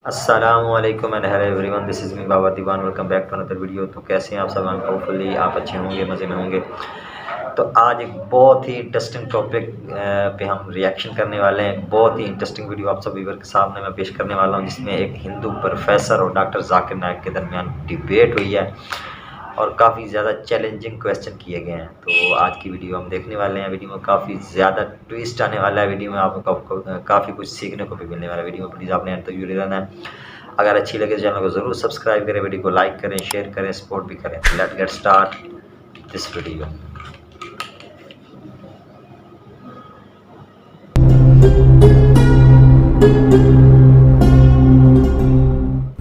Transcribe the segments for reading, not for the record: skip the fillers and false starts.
السلام علیکم and hello everyone, this is me Babar Dewan, welcome back to another video. تو کیسے ہیں آپ سب؟ ہوپفلی آپ اچھے ہوں گے، مزے میں ہوں گے۔ تو آج ایک بہت ہی انٹرسٹنگ ٹاپک پہ ہم ریئیکشن کرنے والے ہیں۔ بہت ہی انٹرسٹنگ ویڈیو آپ سب ویور کے سامنے میں پیش کرنے والا ہوں، جس میں ایک ہندو پروفیسر اور ڈاکٹر ذاکر نائک کے درمیان ڈیبیٹ ہوئی ہے اور کافی زیادہ چیلنجنگ کویسچن کیے گئے ہیں۔ تو آج کی ویڈیو ہم دیکھنے والے ہیں۔ ویڈیو میں کافی زیادہ ٹویسٹ آنے والا ہے، ویڈیو میں آپ کو کافی کچھ سیکھنے کو بھی ملنے والا ہے۔ ویڈیو میں پلیز آپ نے اینڈ تک ویڈیو رہنا ہے۔ اگر اچھی لگے تو چینل کو ضرور سبسکرائب کریں، ویڈیو کو لائک کریں، شیئر کریں، سپورٹ بھی کریں۔ Let get start this video.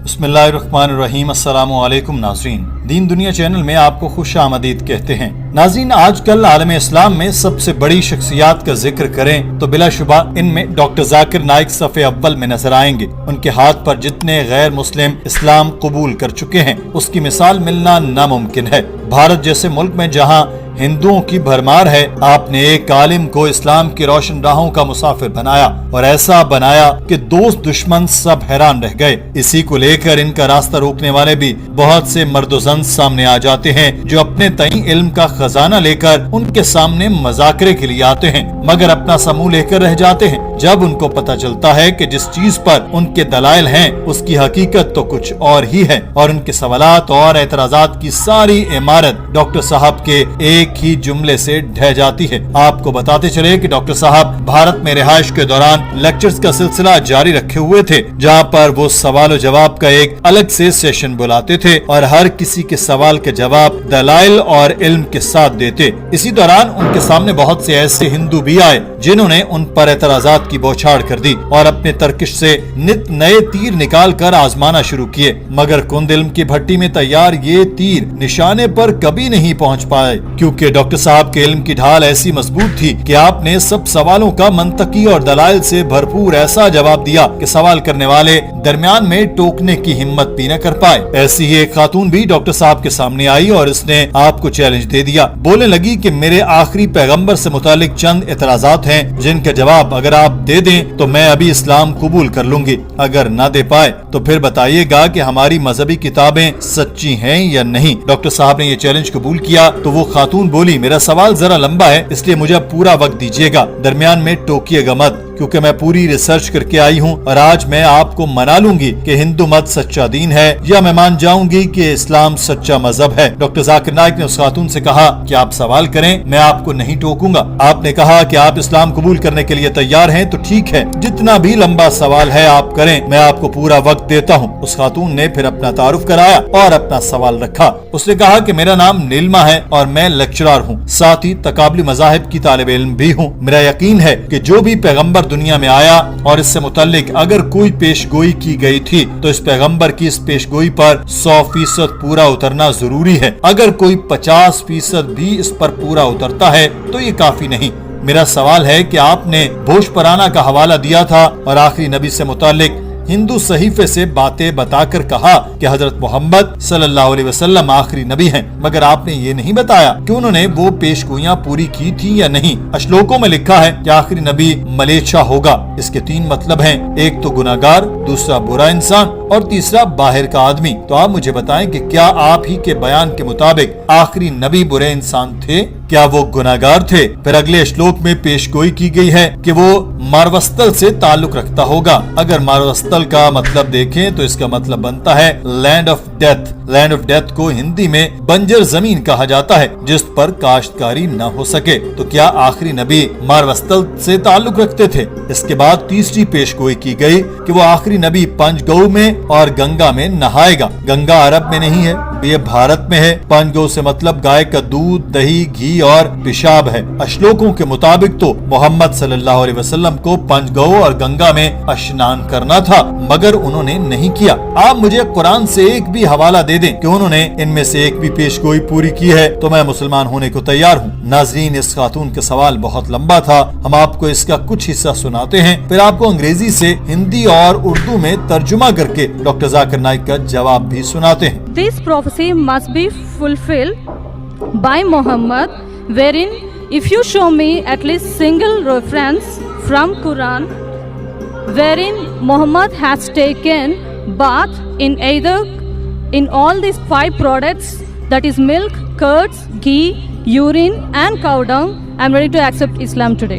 بسم اللہ الرحمن الرحیم۔ السلام علیکم ناظرین، دین دنیا چینل میں آپ کو خوش آمدید کہتے ہیں۔ ناظرین، آج کل عالم اسلام میں سب سے بڑی شخصیات کا ذکر کریں تو بلا شبہ ان میں ڈاکٹر ذاکر نائک صف اول میں نظر آئیں گے۔ ان کے ہاتھ پر جتنے غیر مسلم اسلام قبول کر چکے ہیں، اس کی مثال ملنا ناممکن ہے۔ بھارت جیسے ملک میں جہاں ہندوؤں کی بھرمار ہے، آپ نے ایک عالم کو اسلام کی روشن راہوں کا مسافر بنایا، اور ایسا بنایا کہ دوست دشمن سب حیران رہ گئے۔ اسی کو لے کر ان کا راستہ روکنے والے بھی بہت سے مرد و زن سامنے آ جاتے ہیں، جو اپنے تئیں علم کا خزانہ لے کر ان کے سامنے مذاکرے کے لیے آتے ہیں، مگر اپنا سمو لے کر رہ جاتے ہیں۔ جب ان کو پتہ چلتا ہے کہ جس چیز پر ان کے دلائل ہیں، اس کی حقیقت تو کچھ اور ہی ہے، اور ان کے سوالات اور اعتراضات کی ساری عمارت ڈاکٹر صاحب کے ایک ہی جملے سے ڈھہ جاتی ہے۔ آپ کو بتاتے چلے کہ ڈاکٹر صاحب بھارت میں رہائش کے دوران لیکچرز کا سلسلہ جاری رکھے ہوئے تھے، جہاں پر وہ سوال و جواب کا ایک الگ سے سیشن بلاتے تھے اور ہر کسی کے سوال کے جواب دلائل اور علم کے ساتھ دیتے۔ اسی دوران ان کے سامنے بہت سے ایسے ہندو بھی آئے جنہوں نے ان پر اعتراضات کی بوچھاڑ کر دی اور اپنے ترکش سے نت نئے تیر نکال کر آزمانا شروع کیے، مگر کند علم کی بھٹی میں تیار یہ تیر نشانے پر کبھی نہیں پہنچ پائے، کیونکہ ڈاکٹر صاحب کے علم کی ڈھال ایسی مضبوط تھی کہ آپ نے سب سوالوں کا منطقی اور دلائل سے بھرپور ایسا جواب دیا کہ سوال کرنے والے درمیان میں ٹوکنے کی ہمت بھی نہ کر پائے۔ ایسی ہی ایک خاتون بھی ڈاکٹر صاحب کے سامنے آئی اور اس نے آپ کو چیلنج دے دیا۔ بولنے لگی کہ میرے آخری پیغمبر سے متعلق چند اعتراضات ہیں، جن کا جواب اگر آپ دے دیں تو میں ابھی اسلام قبول کر لوں گی، اگر نہ دے پائے تو پھر بتائیے گا کہ ہماری مذہبی کتابیں سچی ہیں یا نہیں۔ ڈاکٹر صاحب نے یہ چیلنج قبول کیا تو وہ خاتون بولی، میرا سوال ذرا لمبا ہے، اس لیے مجھے پورا وقت دیجیے گا، درمیان میں ٹوکیے گا مت، کیونکہ میں پوری ریسرچ کر کے آئی ہوں، اور آج میں آپ کو منا لوں گی کہ ہندو مت سچا دین ہے، یا میں مان جاؤں گی کہ اسلام سچا مذہب ہے۔ ڈاکٹر ذاکر نائک نے اس خاتون سے کہا کہ آپ سوال کریں، میں آپ کو نہیں ٹوکوں گا۔ آپ نے کہا کہ آپ اسلام قبول کرنے کے لیے تیار ہیں، تو ٹھیک ہے، جتنا بھی لمبا سوال ہے آپ کریں، میں آپ کو پورا وقت دیتا ہوں۔ اس خاتون نے پھر اپنا تعارف کرایا اور اپنا سوال رکھا۔ اس نے کہا کہ میرا نام نیلما ہے اور میں لیکچرر ہوں، ساتھ ہی تقابلی مذاہب کی طالب علم بھی ہوں۔ میرا یقین ہے کہ جو بھی پیغمبر دنیا میں آیا اور اس سے متعلق اگر کوئی پیش گوئی کی گئی تھی تو اس پیغمبر کی اس پیش گوئی پر 100% پورا اترنا ضروری ہے۔ اگر کوئی 50% بھی اس پر پورا اترتا ہے تو یہ کافی نہیں۔ میرا سوال ہے کہ آپ نے بھوج پرانا کا حوالہ دیا تھا اور آخری نبی سے متعلق ہندو صحیفے سے باتیں بتا کر کہا کہ حضرت محمد صلی اللہ علیہ وسلم آخری نبی ہیں، مگر آپ نے یہ نہیں بتایا کہ انہوں نے وہ پیش گوئیاں پوری کی تھی یا نہیں۔ اشلوکوں میں لکھا ہے کہ آخری نبی ملیچھا ہوگا۔ اس کے 3 مطلب ہیں، ایک تو گناہگار، دوسرا برا انسان اور تیسرا باہر کا آدمی۔ تو آپ مجھے بتائیں کہ کیا آپ ہی کے بیان کے مطابق آخری نبی برے انسان تھے؟ کیا وہ گناہگار تھے؟ پھر اگلے اشلوک میں پیش گوئی کی گئی ہے کہ وہ ماروستل سے تعلق رکھتا ہوگا۔ اگر ماروستل کا مطلب دیکھیں تو اس کا مطلب بنتا ہے land of death. Land of death کو ہندی میں بنجر زمین کہا جاتا ہے، جس پر کاشتکاری نہ ہو سکے۔ تو کیا آخری نبی ماروستل سے تعلق رکھتے تھے؟ اس کے بعد تیسری پیش گوئی کی گئی کہ وہ آخری نبی پنج گو میں اور گنگا میں نہائے گا۔ گنگا عرب میں نہیں ہے، یہ بھارت میں ہے۔ پنج گو سے مطلب گائے کا دودھ، دہی، گھی اور پیشاب ہے۔ اشلوکوں کے مطابق تو محمد صلی اللہ علیہ وسلم کو پنج گو اور گنگا میں اشنان کرنا تھا، مگر انہوں نے نہیں کیا۔ آپ مجھے قرآن سے ایک بھی حوالہ دے دیں کہ انہوں نے ان میں سے ایک بھی پیش گوئی پوری کی ہے تو میں مسلمان ہونے کو تیار ہوں۔ ناظرین، اس خاتون کا سوال بہت لمبا تھا، ہم آپ کو اس کا کچھ حصہ سناتے ہیں، پھر آپ کو انگریزی سے ہندی اور اردو میں ترجمہ کر کے ڈاکٹر ذاکر نائک کا جواب بھی سناتے ہیں۔ This prophecy must be fulfilled by Muhammad, wherein if you show me at least single reference from Quran wherein Muhammad has taken bath in all these 5 products, that is milk, curds, ghee, urine and cow dung. I am ready to accept Islam today.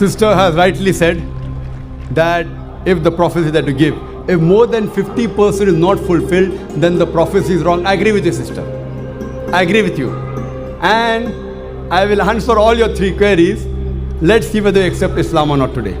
Sister has rightly said that if the prophecy that you give, if more than 50% is not fulfilled, then the prophecy is wrong. I agree with you, sister. I agree with you. And I will answer all your 3 queries. Let's see whether you accept Islam or not today.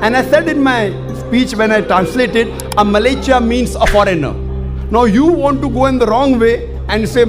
And I said in my speech when I translated, a Malaysia means a foreigner. Now you want to go in the wrong way and say